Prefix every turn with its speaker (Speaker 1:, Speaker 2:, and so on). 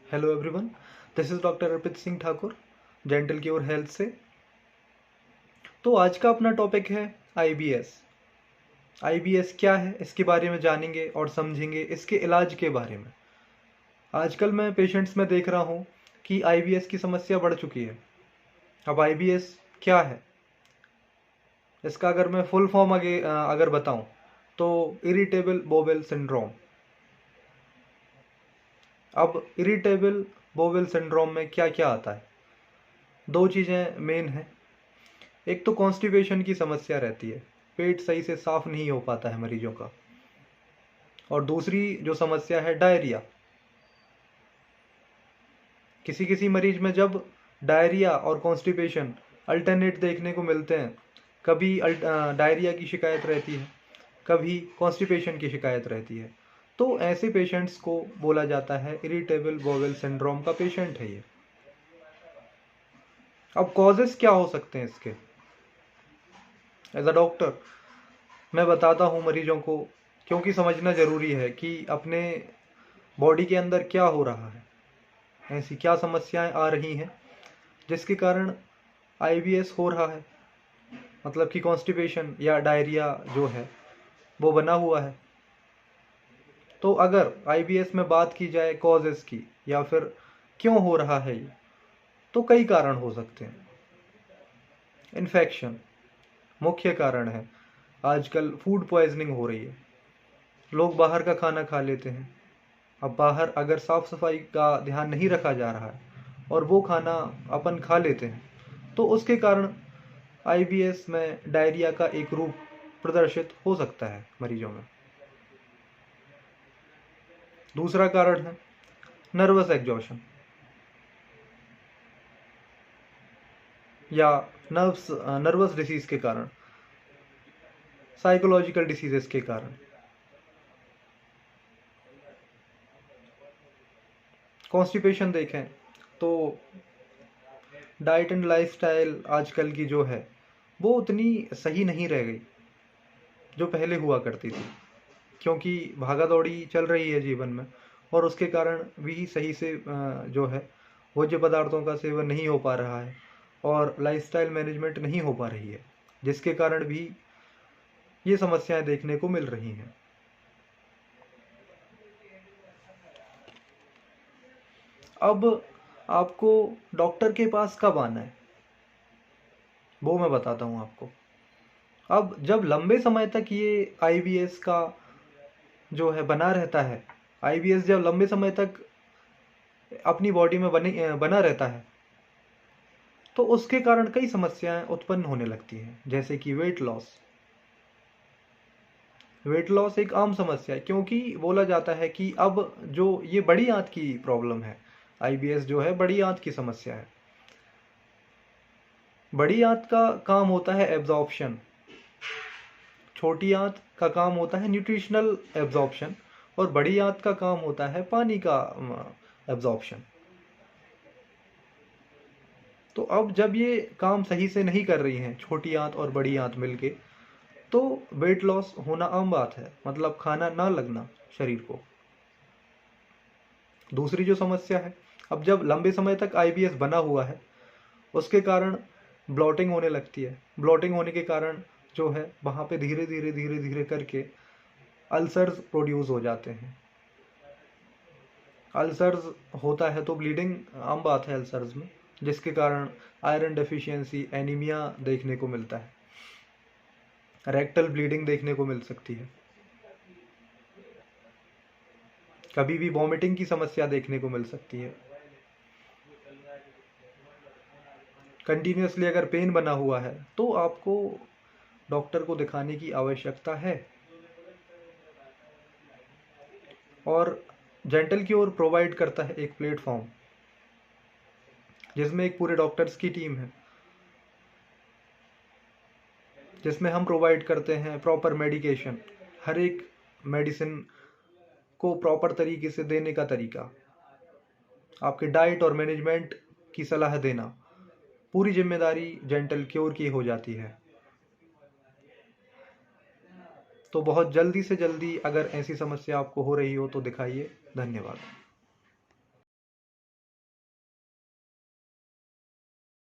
Speaker 1: Hello everyone, this is doctor Arpit Singh Thakur, gentle cure health से। तो आज का अपना टॉपिक है आईबीएस। आईबीएस क्या है, इसके बारे में जानेंगे और समझेंगे, इसके इलाज के बारे में। आजकल मैं पेशेंट्स में देख रहा हूँ कि आईबीएस की समस्या बढ़ चुकी है। अब आईबीएस क्या है, इसका अगर मैं फुल फॉर्म अगर बताऊँ तो इरिटेबल बोवेल सिंड्रोम। अब इरिटेबल बोवेल सिंड्रोम में क्या क्या आता है? दो चीज़ें मेन हैं। एक तो कॉन्स्टिपेशन की समस्या रहती है, पेट सही से साफ नहीं हो पाता है मरीजों का। और दूसरी जो समस्या है डायरिया। किसी किसी मरीज में जब डायरिया और कॉन्स्टिपेशन अल्टरनेट देखने को मिलते हैं, कभी डायरिया की शिकायत रहती है, कभी कॉन्स्टिपेशन की शिकायत रहती है, तो ऐसे पेशेंट्स को बोला जाता है इरिटेबल बोवेल सिंड्रोम का पेशेंट है ये। अब कॉजेस क्या हो सकते हैं इसके? एज अ डॉक्टर मैं बताता हूँ मरीजों को, क्योंकि समझना ज़रूरी है कि अपने बॉडी के अंदर क्या हो रहा है, ऐसी क्या समस्याएं आ रही हैं जिसके कारण आईबीएस हो रहा है, मतलब कि कॉन्स्टिपेशन या डायरिया जो है वो बना हुआ है। तो अगर आईबीएस में बात की जाए कॉजेस की या फिर क्यों हो रहा है ये, तो कई कारण हो सकते हैं। इन्फेक्शन मुख्य कारण है। आजकल फूड पॉइजनिंग हो रही है, लोग बाहर का खाना खा लेते हैं। अब बाहर अगर साफ सफाई का ध्यान नहीं रखा जा रहा है और वो खाना अपन खा लेते हैं, तो उसके कारण आईबीएस में डायरिया का एक रूप प्रदर्शित हो सकता है मरीजों में। दूसरा कारण है नर्वस एग्जॉशन या नर्वस डिसीज के कारण, साइकोलॉजिकल डिसीजेस के कारण। कॉन्स्टिपेशन देखें तो डाइट एंड लाइफस्टाइल आजकल की जो है वो उतनी सही नहीं रह गई जो पहले हुआ करती थी, क्योंकि भागा दौड़ी चल रही है जीवन में, और उसके कारण भी सही से जो है भोज्य पदार्थों का सेवन नहीं हो पा रहा है और लाइफस्टाइल मैनेजमेंट नहीं हो पा रही है, जिसके कारण भी ये समस्याएं देखने को मिल रही हैं। अब आपको डॉक्टर के पास कब आना है वो मैं बताता हूँ आपको। अब जब लंबे समय तक ये आईबीएस का जो है बना रहता है, आईबीएस जब लंबे समय तक अपनी बॉडी में बना रहता है, तो उसके कारण कई समस्याएं उत्पन्न होने लगती हैं, जैसे कि वेट लॉस। वेट लॉस एक आम समस्या है, क्योंकि बोला जाता है कि अब जो ये बड़ी आंत की प्रॉब्लम है, आईबीएस जो है बड़ी आंत की समस्या है। बड़ी आंत का काम होता है एब्जॉर्प्शन, छोटी आंत का काम होता है न्यूट्रिशनल एब्जॉर्प्शन, और बड़ी आंत का काम होता है पानी का एब्जॉर्प्शन। तो अब जब ये काम सही से नहीं कर रही हैं छोटी आंत और बड़ी आंत मिलके, तो वेट लॉस होना आम बात है, मतलब खाना ना लगना शरीर को। दूसरी जो समस्या है, अब जब लंबे समय तक आईबीएस बना हुआ है, उसके कारण ब्लॉटिंग होने लगती है। ब्लॉटिंग होने के कारण जो है वहाँ पे धीरे धीरे धीरे धीरे करके अल्सर्स प्रोड्यूस हो जाते हैं। अल्सर्स होता है तो ब्लीडिंग आम बात है अल्सर्स में, जिसके कारण आयरन डेफिशिएंसी, एनीमिया देखने को मिलता है। रेक्टल ब्लीडिंग देखने को मिल सकती है। कभी भी वॉमिटिंग की समस्या देखने को मिल सकती है। कंटिन्यूसली अगर पेन बना हुआ है तो आपको डॉक्टर को दिखाने की आवश्यकता है। और जेंटल क्योर प्रोवाइड करता है एक प्लेटफॉर्म, जिसमें एक पूरे डॉक्टर्स की टीम है, जिसमें हम प्रोवाइड करते हैं प्रॉपर मेडिकेशन, हर एक मेडिसिन को प्रॉपर तरीके से देने का तरीका, आपके डाइट और मैनेजमेंट की सलाह देना, पूरी जिम्मेदारी जेंटल क्योर की हो जाती है। तो बहुत जल्दी से जल्दी अगर ऐसी समस्या आपको हो रही हो तो दिखाइए। धन्यवाद।